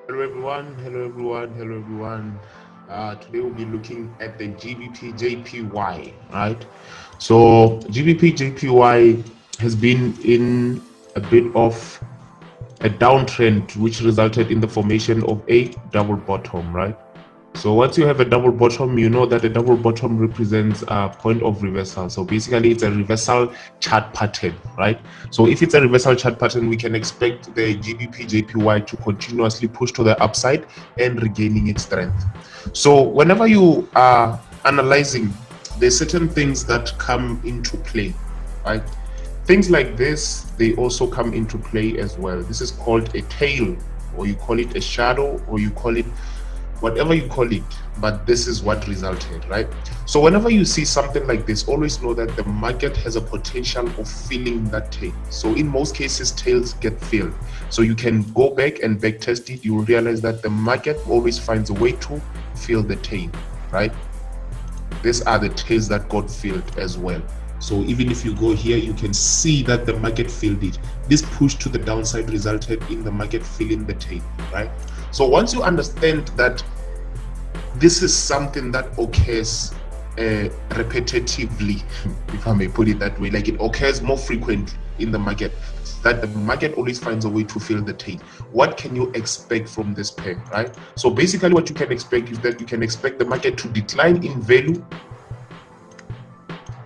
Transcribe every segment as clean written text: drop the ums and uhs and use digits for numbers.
Hello everyone, hello everyone, hello everyone. Today we'll be looking at the Gbpjpy, right? So Gbpjpy has been in a bit of a downtrend, which resulted in the formation of a double bottom, right? So once you have a double bottom, you know that a double bottom represents a point of reversal. So basically it's a reversal chart pattern, right? So if it's a reversal chart pattern, we can expect the GBP to continuously push to the upside and regaining its strength. So whenever you are analyzing, there's certain things that come into play, right? Things like this, they also come into play as well. This is called a tail, or you call it a shadow, or you call it whatever you call it, but this is what resulted, right? So whenever you see something like this, always know that the market has a potential of filling that tail. So in most cases, tails get filled. So you can go back and back test it. You will realize that the market always finds a way to fill the tail, right? These are the tails that got filled as well. So even if you go here, you can see that the market filled it. This push to the downside resulted in the market filling the tail, right? So once you understand that this is something that occurs repetitively, if I may put it that way, like it occurs more frequently in the market, that the market always finds a way to fill the tail. What can you expect from this pair, right? So basically what you can expect is that you can expect the market to decline in value,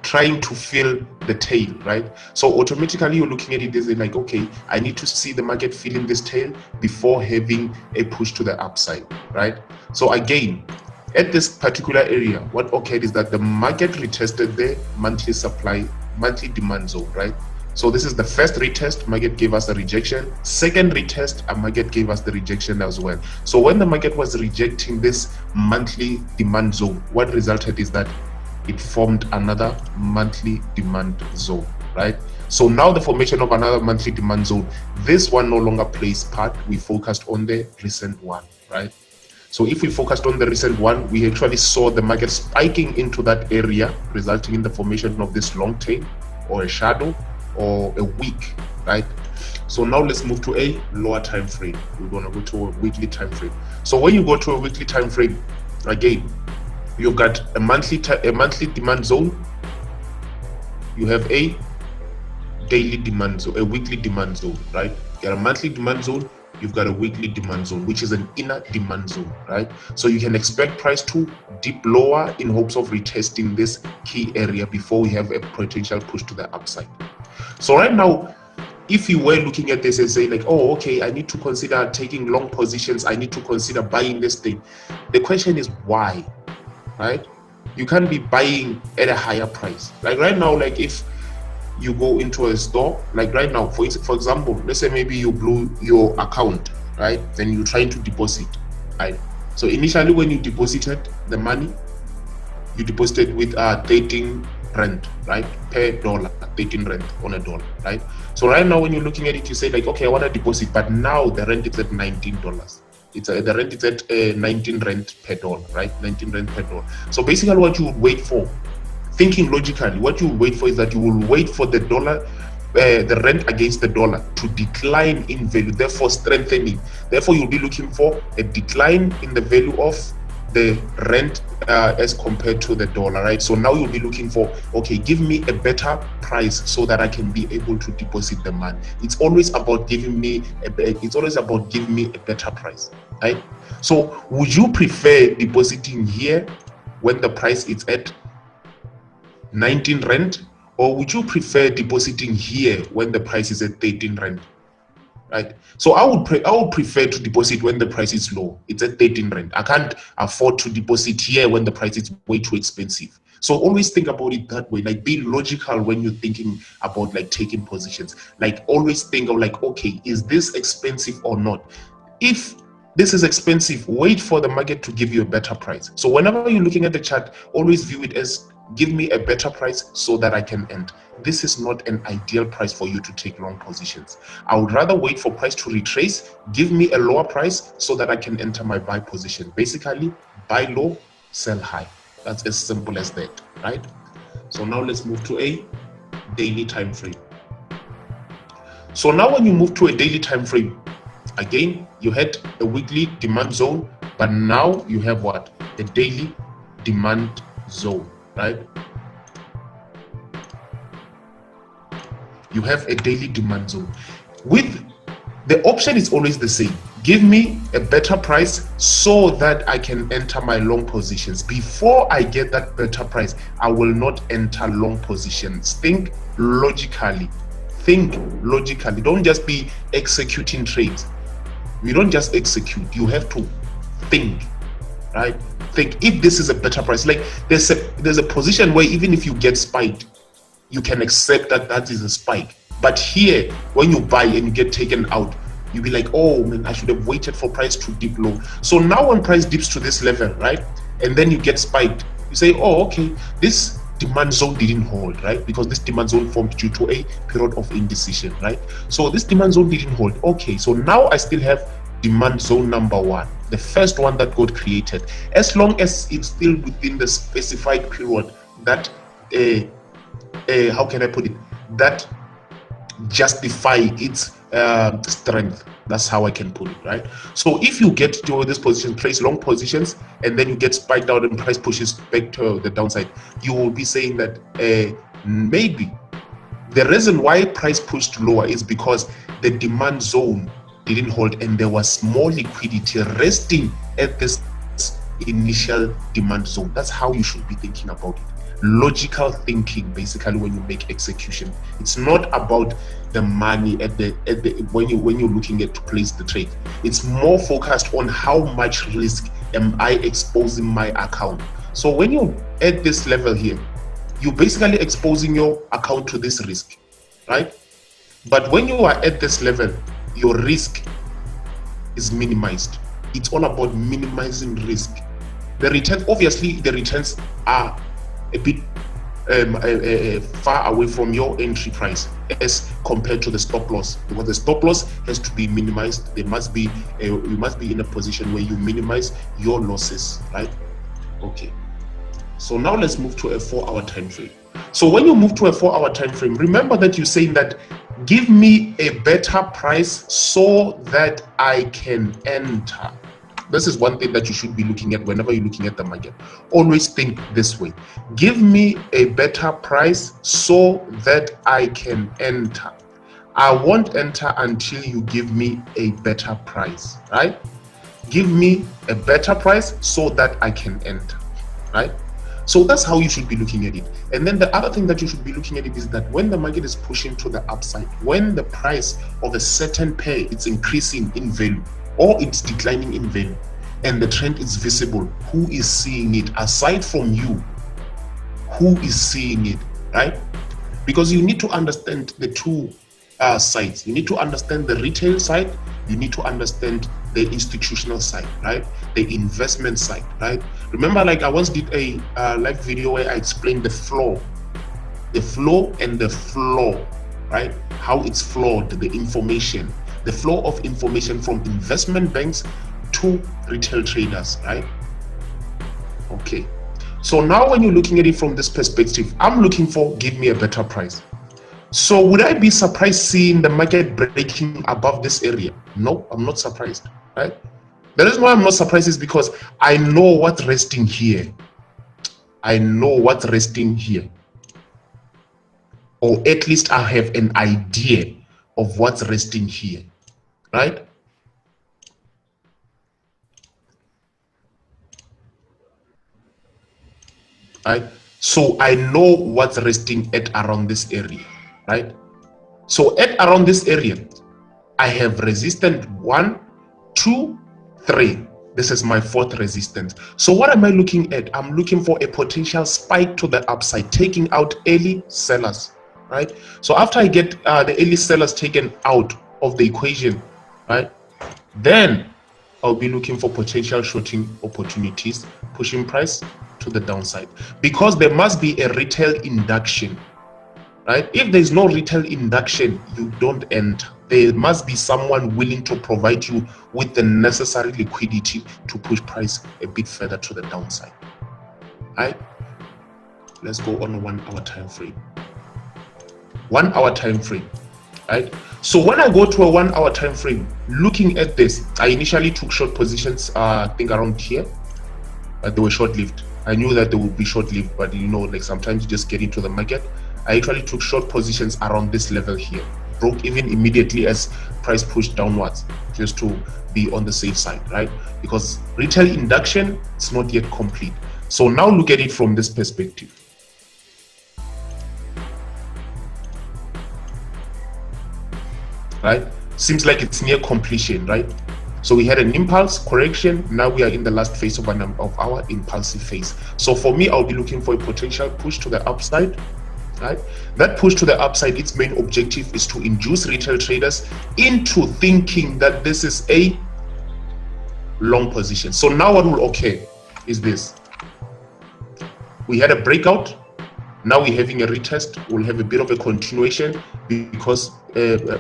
trying to fill the tail, right? So automatically you're looking at it as like, okay, I need to see the market filling this tail before having a push to the upside, right? So again, at this particular area, what occurred is that the market retested the monthly supply, monthly demand zone, right? So this is the first retest, market gave us a rejection. Second retest, a market gave us the rejection as well. So when the market was rejecting this monthly demand zone, what resulted is that it formed another monthly demand zone, right? So now the formation of another monthly demand zone, this one no longer plays part. We focused on the recent one, right? So if we focused on the recent one, we actually saw the market spiking into that area, resulting in the formation of this long tail or a shadow or a wick, right? So now let's move to a lower time frame. We're going to go to a weekly time frame. So when you go to a weekly time frame, again, you've got a monthly demand zone, you have a daily demand zone, a weekly demand zone, right? You got a monthly demand zone, you've got a weekly demand zone, which is an inner demand zone, right? So you can expect price to dip lower in hopes of retesting this key area before we have a potential push to the upside. So right now, if you were looking at this and say like, oh, okay, I need to consider taking long positions, I need to consider buying this thing, the question is why? Right? You can't be buying at a higher price. Like right now, like if you go into a store, like right now, for example, let's say maybe you blew your account, right? Then you're trying to deposit, right? So initially when you deposited the money, you deposited with 13 rand, right? Per dollar, 13 rand on a dollar, right? So right now when you're looking at it, you say like, okay, I want to deposit, but now the rent is at $19. The rent is at 19 rand per dollar, right? 19 rand per dollar. So basically what you would wait for, thinking logically, what you will wait for is that you will wait for the dollar, the rent against the dollar to decline in value, therefore strengthening. Therefore you'll be looking for a decline in the value of the rent as compared to the dollar, right? So now you'll be looking for, okay, give me a better price so that I can be able to deposit the money. It's always about giving me a better price, right? So would you prefer depositing here when the price is at 19 rand, or would you prefer depositing here when the price is at 13 rand? Right. So I would prefer to deposit when the price is low. It's at 13 rand. I can't afford to deposit here when the price is way too expensive. So always think about it that way. Like be logical when you're thinking about like taking positions. Like always think of like, okay, is this expensive or not? If this is expensive, wait for the market to give you a better price. So whenever you're looking at the chart, always view it as give me a better price so that I can end. This is not an ideal price for you to take long positions. I would rather wait for price to retrace, give me a lower price so that I can enter my buy position. Basically, buy low, sell high. That's as simple as that, right? So now let's move to a daily time frame. So now when you move to a daily time frame, Again, you had a weekly demand zone, but now you have what? A daily demand zone, right? You have a daily demand zone. With the option is always the same. Give me a better price so that I can enter my long positions. Before I get that better price, I will not enter long positions. Think logically. Think logically. Don't just be executing trades. You don't just execute. You have to think, right? Think if this is a better price. Like there's a position where even if you get spiked, you can accept that that is a spike. But here, when you buy and you get taken out, you'll be like, oh man, I should have waited for price to dip low. So now when price dips to this level, right, and then you get spiked, you say, oh, okay, this demand zone didn't hold, right? Because this demand zone formed due to a period of indecision, right? So this demand zone didn't hold. Okay, so now I still have demand zone number one, the first one that got created. As long as it's still within the specified period that, how can I put it, that justify its strength. That's how I can put it, right? So if you get to this position, place long positions, and then you get spiked out and price pushes back to the downside, you will be saying that maybe the reason why price pushed lower is because the demand zone didn't hold and there was more liquidity resting at this initial demand zone. That's how you should be thinking about it. Logical thinking, basically, when you make execution. It's not about the money when you're looking at to place the trade. It's more focused on how much risk am I exposing my account. So when you're at this level here, you're basically exposing your account to this risk, right? But when you are at this level, your risk is minimized. It's all about minimizing risk. The return, obviously, the returns are a bit far away from your entry price as compared to the stop loss, because the stop loss has to be minimized. You must be in a position where you minimize your losses, right? Okay, so now let's move to a 4-hour time frame. So when you move to a 4-hour time frame, remember that you're saying that give me a better price so that I can enter. This is one thing that you should be looking at whenever you're looking at the market. Always think this way. Give me a better price so that I can enter. I won't enter until you give me a better price, right? Give me a better price so that I can enter, right? So that's how you should be looking at it. And then the other thing that you should be looking at it is that when the market is pushing to the upside, when the price of a certain pair is increasing in value, or it's declining in value, and the trend is visible, who is seeing it aside from you? Who is seeing it, right? Because you need to understand the two sides. You need to understand the retail side, you need to understand the institutional side, right? The investment side, right? Remember, like I once did a live video where I explained the flow and the flow, right? How it's flowed, the information, the flow of information from investment banks to retail traders, right? Okay, so now when you're looking at it from this perspective, I'm looking for give me a better price. So would I be surprised seeing the market breaking above this area? No, I'm not surprised, right? The reason why I'm not surprised is because I know what's resting here. I know what's resting here, or at least I have an idea of what's resting here, right? Right? So I know what's resting at around this area, right? So at around this area, I have resistance 1, 2, 3. This is my 4th resistance. So what am I looking at? I'm looking for a potential spike to the upside, taking out early sellers, right? So after I get the early sellers taken out of the equation, right, then I'll be looking for potential shorting opportunities, pushing price to the downside, because there must be a retail induction, right? If there's no retail induction, you don't enter. There must be someone willing to provide you with the necessary liquidity to push price a bit further to the downside, right? Let's go on a 1-hour time frame. 1-hour time frame, right? So when I go to a 1 hour time frame, looking at this, I initially took short positions, I think around here, but they were short-lived. I knew that they would be short-lived, but you know, like sometimes you just get into the market. I actually took short positions around this level here, broke even immediately as price pushed downwards, just to be on the safe side, right? Because retail induction is not yet complete. So now look at it from this perspective. Right? Seems like it's near completion, right? So we had an impulse correction. Now we are in the last phase of our impulsive phase. So for me, I'll be looking for a potential push to the upside, right? That push to the upside, its main objective is to induce retail traders into thinking that this is a long position. So now what will occur is this. We had a breakout. Now we're having a retest. We'll have a bit of a continuation because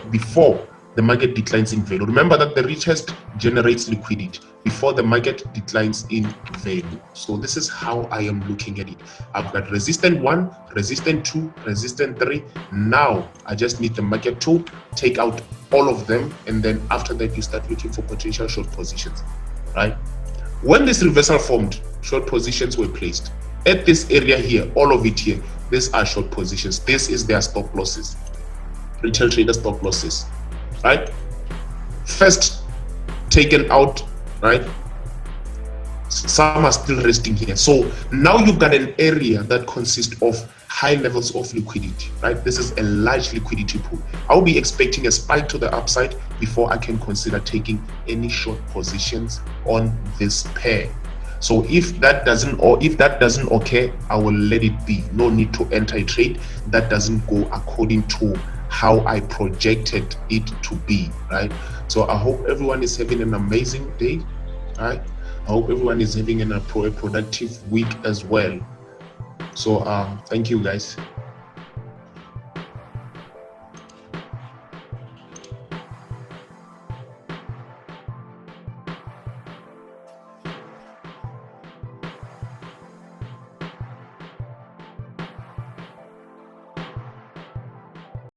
before the market declines in value. Remember that the retest generates liquidity before the market declines in value. So this is how I am looking at it. I've got resistance 1, resistance 2, resistance 3. Now I just need the market to take out all of them, and then after that you start looking for potential short positions, right? When this reversal formed, short positions were placed. At this area here, all of it here, these are short positions. This is their stop losses, retail trader stop losses, right? First taken out, right? Some are still resting here. So now you've got an area that consists of high levels of liquidity, right? This is a large liquidity pool. I'll be expecting a spike to the upside before I can consider taking any short positions on this pair. So if that doesn't occur, I will let it be. No need to enter a trade that doesn't go according to how I projected it to be, right? So I hope everyone is having an amazing day, right? I hope everyone is having a productive week as well. So thank you guys.